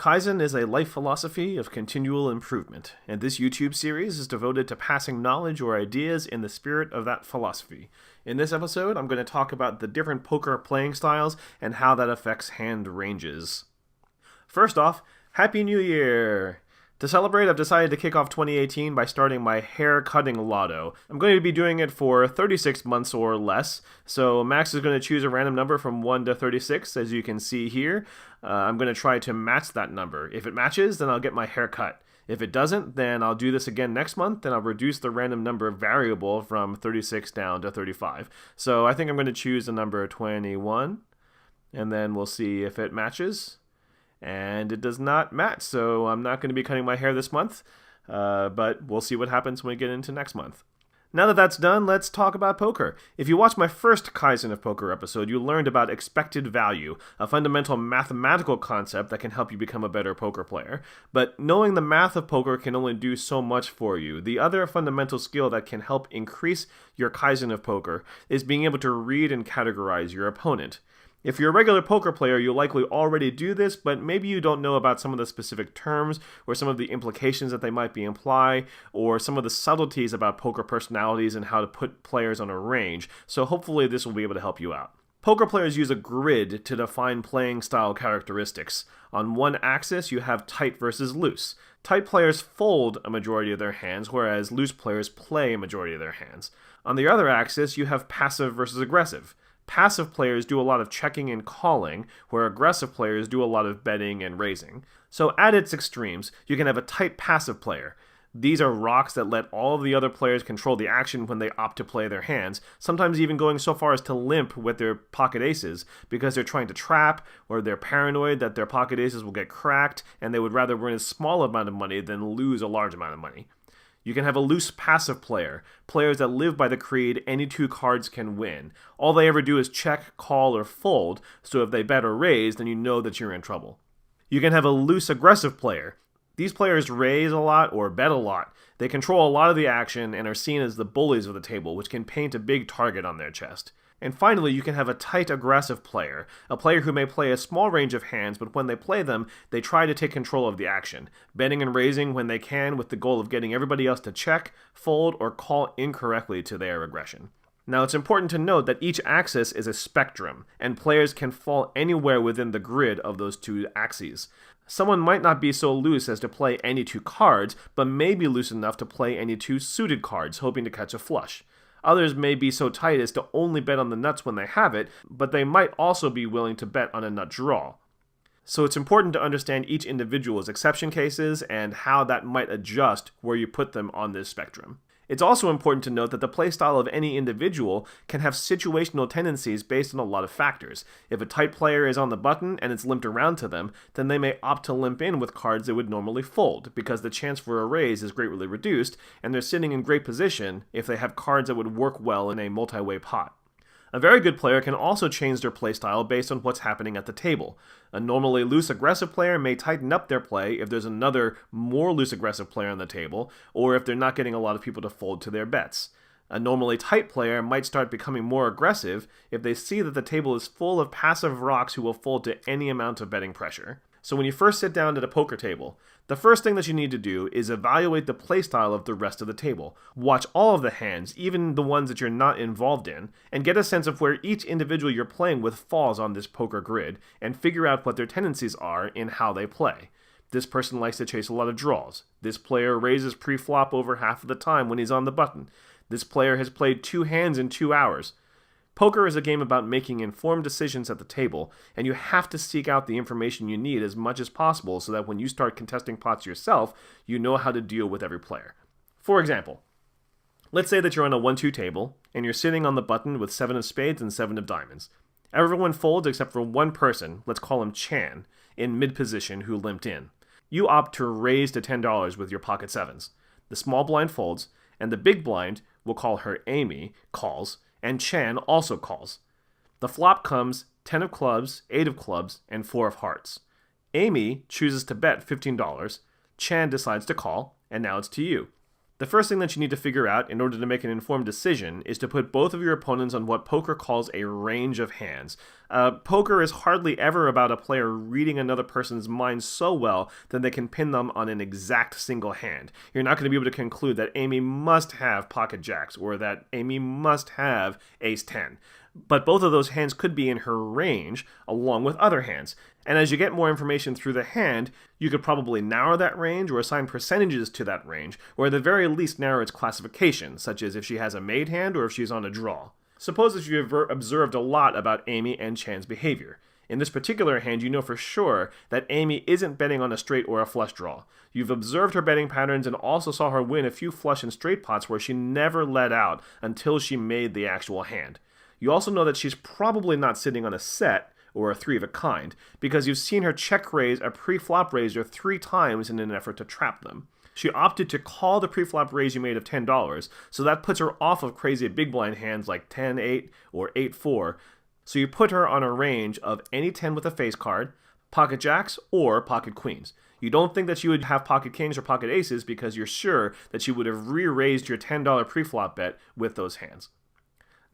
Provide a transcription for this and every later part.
Kaizen is a life philosophy of continual improvement, and this YouTube series is devoted to passing knowledge or ideas in the spirit of that philosophy. In this episode, I'm going to talk about the different poker playing styles and how that affects hand ranges. First off, Happy New Year! To celebrate, I've decided to kick off 2018 by starting my hair cutting lotto. I'm going to be doing it for 36 months or less, so Max is going to choose a random number from 1 to 36, as you can see here. I'm going to try to match that number. If it matches, then I'll get my hair cut. If it doesn't, then I'll do this again next month, and I'll reduce the random number variable from 36 down to 35. So I think I'm going to choose the number 21, and then we'll see if it matches. And it does not match, so I'm not going to be cutting my hair this month, but we'll see what happens when we get into next month. Now that that's done, let's talk about poker. If you watched my first Kaizen of Poker episode, you learned about expected value, a fundamental mathematical concept that can help you become a better poker player. But knowing the math of poker can only do so much for you. The other fundamental skill that can help increase your Kaizen of poker is being able to read and categorize your opponent. If you're a regular poker player, you'll likely already do this, but maybe you don't know about some of the specific terms or some of the implications that they might be imply, or some of the subtleties about poker personalities and how to put players on a range, so hopefully this will be able to help you out. Poker players use a grid to define playing style characteristics. On one axis, you have tight versus loose. Tight players fold a majority of their hands, whereas loose players play a majority of their hands. On the other axis, you have passive versus aggressive. Passive players do a lot of checking and calling, where aggressive players do a lot of betting and raising. So at its extremes, you can have a tight passive player. These are rocks that let all of the other players control the action when they opt to play their hands, sometimes even going so far as to limp with their pocket aces because they're trying to trap, or they're paranoid that their pocket aces will get cracked and they would rather win a small amount of money than lose a large amount of money. You can have a loose passive player, players that live by the creed any two cards can win. All they ever do is check, call, or fold, so if they bet or raise, then you know that you're in trouble. You can have a loose aggressive player. These players raise a lot or bet a lot. They control a lot of the action and are seen as the bullies of the table, which can paint a big target on their chest. And finally, you can have a tight aggressive player, a player who may play a small range of hands, but when they play them, they try to take control of the action, betting and raising when they can with the goal of getting everybody else to check, fold, or call incorrectly to their aggression. Now, it's important to note that each axis is a spectrum, and players can fall anywhere within the grid of those two axes. Someone might not be so loose as to play any two cards, but may be loose enough to play any two suited cards, hoping to catch a flush. Others may be so tight as to only bet on the nuts when they have it, but they might also be willing to bet on a nut draw. So it's important to understand each individual's exception cases and how that might adjust where you put them on this spectrum. It's also important to note that the playstyle of any individual can have situational tendencies based on a lot of factors. If a tight player is on the button and it's limped around to them, then they may opt to limp in with cards they would normally fold, because the chance for a raise is greatly reduced, and they're sitting in great position if they have cards that would work well in a multi-way pot. A very good player can also change their playstyle based on what's happening at the table. A normally loose aggressive player may tighten up their play if there's another more loose aggressive player on the table, or if they're not getting a lot of people to fold to their bets. A normally tight player might start becoming more aggressive if they see that the table is full of passive rocks who will fold to any amount of betting pressure. So when you first sit down at a poker table, the first thing that you need to do is evaluate the playstyle of the rest of the table. Watch all of the hands, even the ones that you're not involved in, and get a sense of where each individual you're playing with falls on this poker grid, and figure out what their tendencies are in how they play. This person likes to chase a lot of draws. This player raises pre-flop over half of the time when he's on the button. This player has played 2 hands in 2 hours. Poker is a game about making informed decisions at the table, and you have to seek out the information you need as much as possible so that when you start contesting pots yourself, you know how to deal with every player. For example, let's say that you're on a 1-2 table, and you're sitting on the button with 7 of spades and 7 of diamonds. Everyone folds except for one person, let's call him Chan, in mid-position who limped in. You opt to raise to $10 with your pocket sevens. The small blind folds, and the big blind, we'll call her Amy, calls, and Chan also calls. The flop comes 10 of clubs, 8 of clubs, and 4 of hearts. Amy chooses to bet $15, Chan decides to call, and now it's to you. The first thing that you need to figure out in order to make an informed decision is to put both of your opponents on what poker calls a range of hands. Poker is hardly ever about a player reading another person's mind so well that they can pin them on an exact single hand. You're not going to be able to conclude that Amy must have pocket jacks or that Amy must have ace 10. But both of those hands could be in her range along with other hands. And as you get more information through the hand, you could probably narrow that range or assign percentages to that range, or at the very least narrow its classification, such as if she has a made hand or if she's on a draw. Suppose that you've observed a lot about Amy and Chan's behavior. In this particular hand, you know for sure that Amy isn't betting on a straight or a flush draw. You've observed her betting patterns and also saw her win a few flush and straight pots where she never let out until she made the actual hand. You also know that she's probably not sitting on a set, or a 3 of a kind, because you've seen her check raise a pre-flop raiser 3 times in an effort to trap them. She opted to call the pre-flop raise you made of $10, so that puts her off of crazy big blind hands like 10-8 or 8-4, so you put her on a range of any 10 with a face card, pocket jacks, or pocket queens. You don't think that she would have pocket kings or pocket aces because you're sure that she would have re-raised your $10 pre-flop bet with those hands.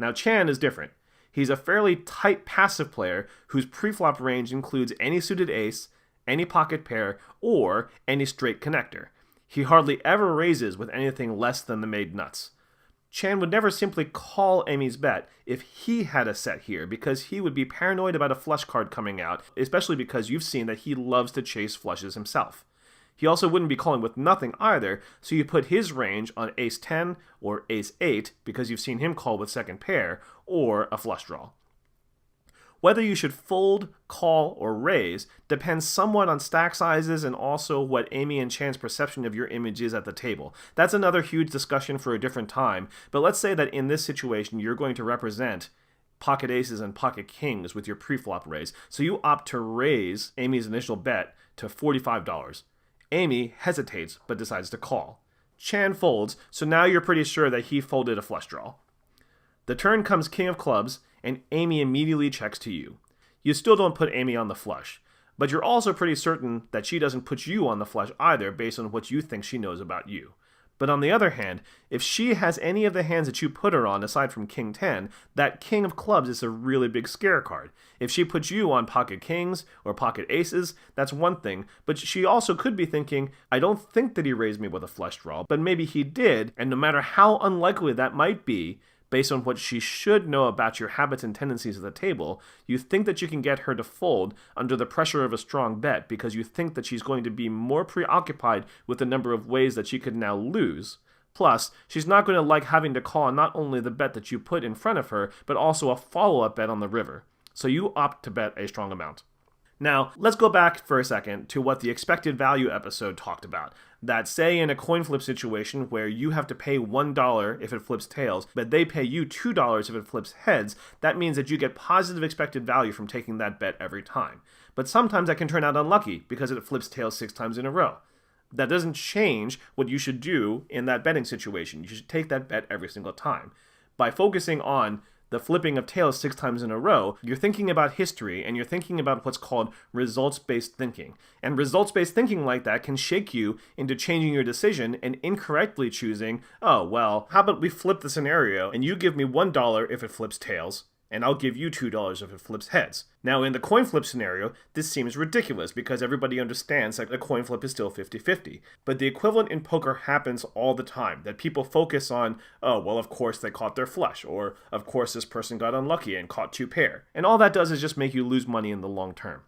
Now Chan is different. He's a fairly tight passive player whose preflop range includes any suited ace, any pocket pair, or any straight connector. He hardly ever raises with anything less than the made nuts. Chan would never simply call Amy's bet if he had a set here because he would be paranoid about a flush card coming out, especially because you've seen that he loves to chase flushes himself. He also wouldn't be calling with nothing either, so you put his range on ace 10 or ace 8 because you've seen him call with second pair or a flush draw. Whether you should fold, call, or raise depends somewhat on stack sizes and also what Amy and Chan's perception of your image is at the table. That's another huge discussion for a different time, but let's say that in this situation you're going to represent pocket aces and pocket kings with your preflop raise, so you opt to raise Amy's initial bet to $45. Amy hesitates but decides to call. Chan folds, so now you're pretty sure that he folded a flush draw. The turn comes king of clubs, and Amy immediately checks to you. You still don't put Amy on the flush, but you're also pretty certain that she doesn't put you on the flush either based on what you think she knows about you. But on the other hand, if she has any of the hands that you put her on aside from king 10, that king of clubs is a really big scare card. If she puts you on pocket kings or pocket aces, that's one thing, but she also could be thinking, I don't think that he raised me with a flush draw, but maybe he did, and no matter how unlikely that might be, based on what she should know about your habits and tendencies at the table, you think that you can get her to fold under the pressure of a strong bet because you think that she's going to be more preoccupied with the number of ways that she could now lose. Plus, she's not going to like having to call not only the bet that you put in front of her, but also a follow-up bet on the river. So you opt to bet a strong amount. Now, let's go back for a second to what the expected value episode talked about. That say in a coin flip situation where you have to pay $1 if it flips tails, but they pay you $2 if it flips heads, that means that you get positive expected value from taking that bet every time. But sometimes that can turn out unlucky because it flips tails 6 times in a row. That doesn't change what you should do in that betting situation. You should take that bet every single time. By focusing on the flipping of tails 6 times in a row, you're thinking about history and you're thinking about what's called results-based thinking. And results-based thinking like that can shake you into changing your decision and incorrectly choosing, oh, well, how about we flip the scenario and you give me $1 if it flips tails, and I'll give you $2 if it flips heads. Now, in the coin flip scenario, this seems ridiculous because everybody understands that a coin flip is still 50-50. But the equivalent in poker happens all the time, that people focus on, oh, well, of course they caught their flush, or of course this person got unlucky and caught 2 pair. And all that does is just make you lose money in the long term.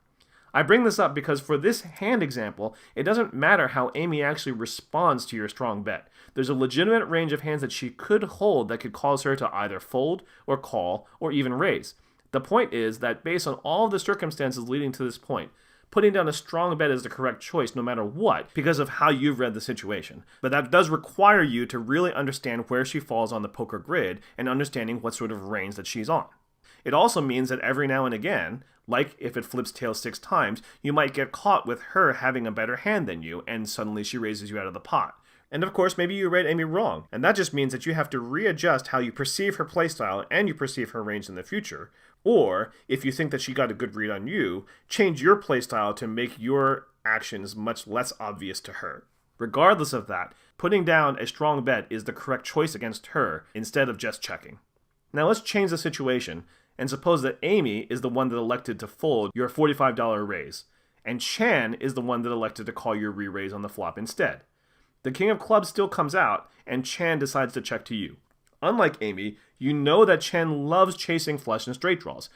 I bring this up because for this hand example, it doesn't matter how Amy actually responds to your strong bet. There's a legitimate range of hands that she could hold that could cause her to either fold or call or even raise. The point is that based on all of the circumstances leading to this point, putting down a strong bet is the correct choice no matter what because of how you've read the situation. But that does require you to really understand where she falls on the poker grid and understanding what sort of range that she's on. It also means that every now and again, like if it flips tails 6 times, you might get caught with her having a better hand than you and suddenly she raises you out of the pot. And of course, maybe you read Amy wrong, and that just means that you have to readjust how you perceive her playstyle and you perceive her range in the future. Or, if you think that she got a good read on you, change your playstyle to make your actions much less obvious to her. Regardless of that, putting down a strong bet is the correct choice against her instead of just checking. Now let's change the situation and suppose that Amy is the one that elected to fold your $45 raise, and Chan is the one that elected to call your re-raise on the flop instead. The king of clubs still comes out, and Chan decides to check to you. Unlike Amy, you know that Chan loves chasing flush and straight draws,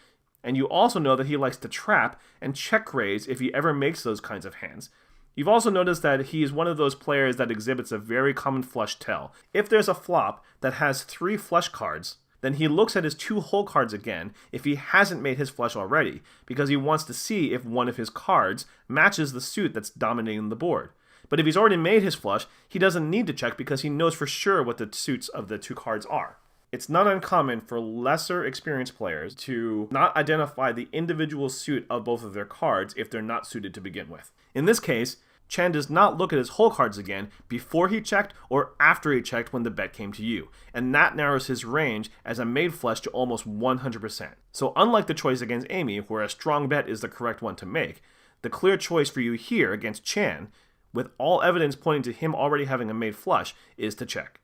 and you also know that he likes to trap and check raise if he ever makes those kinds of hands. You've also noticed that he is one of those players that exhibits a very common flush tell. If there's a flop that has 3 flush cards, then he looks at his 2 hole cards again if he hasn't made his flush already, because he wants to see if one of his cards matches the suit that's dominating the board. But if he's already made his flush, he doesn't need to check because he knows for sure what the suits of the 2 cards are. It's not uncommon for lesser experienced players to not identify the individual suit of both of their cards if they're not suited to begin with. In this case, Chan does not look at his hole cards again before he checked or after he checked when the bet came to you, and that narrows his range as a made flush to almost 100%. So unlike the choice against Amy, where a strong bet is the correct one to make, the clear choice for you here against Chan, with all evidence pointing to him already having a made flush, is to check.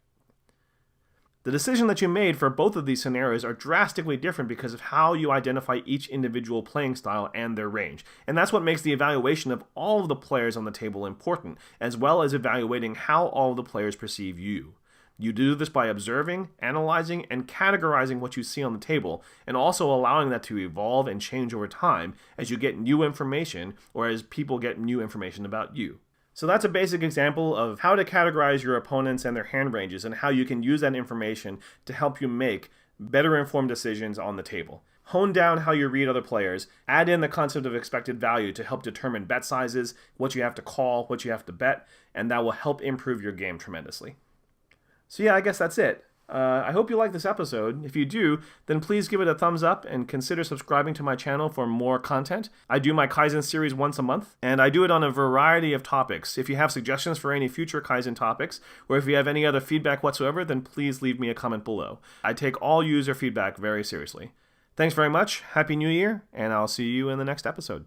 The decision that you made for both of these scenarios are drastically different because of how you identify each individual playing style and their range. And that's what makes the evaluation of all of the players on the table important, as well as evaluating how all of the players perceive you. You do this by observing, analyzing, and categorizing what you see on the table, and also allowing that to evolve and change over time as you get new information or as people get new information about you. So that's a basic example of how to categorize your opponents and their hand ranges and how you can use that information to help you make better informed decisions on the table. Hone down how you read other players, add in the concept of expected value to help determine bet sizes, what you have to call, what you have to bet, and that will help improve your game tremendously. So yeah, I guess that's it. I hope you like this episode. If you do, then please give it a thumbs up and consider subscribing to my channel for more content. I do my Kaizen series once a month, and I do it on a variety of topics. If you have suggestions for any future Kaizen topics, or if you have any other feedback whatsoever, then please leave me a comment below. I take all user feedback very seriously. Thanks very much, Happy New Year, and I'll see you in the next episode.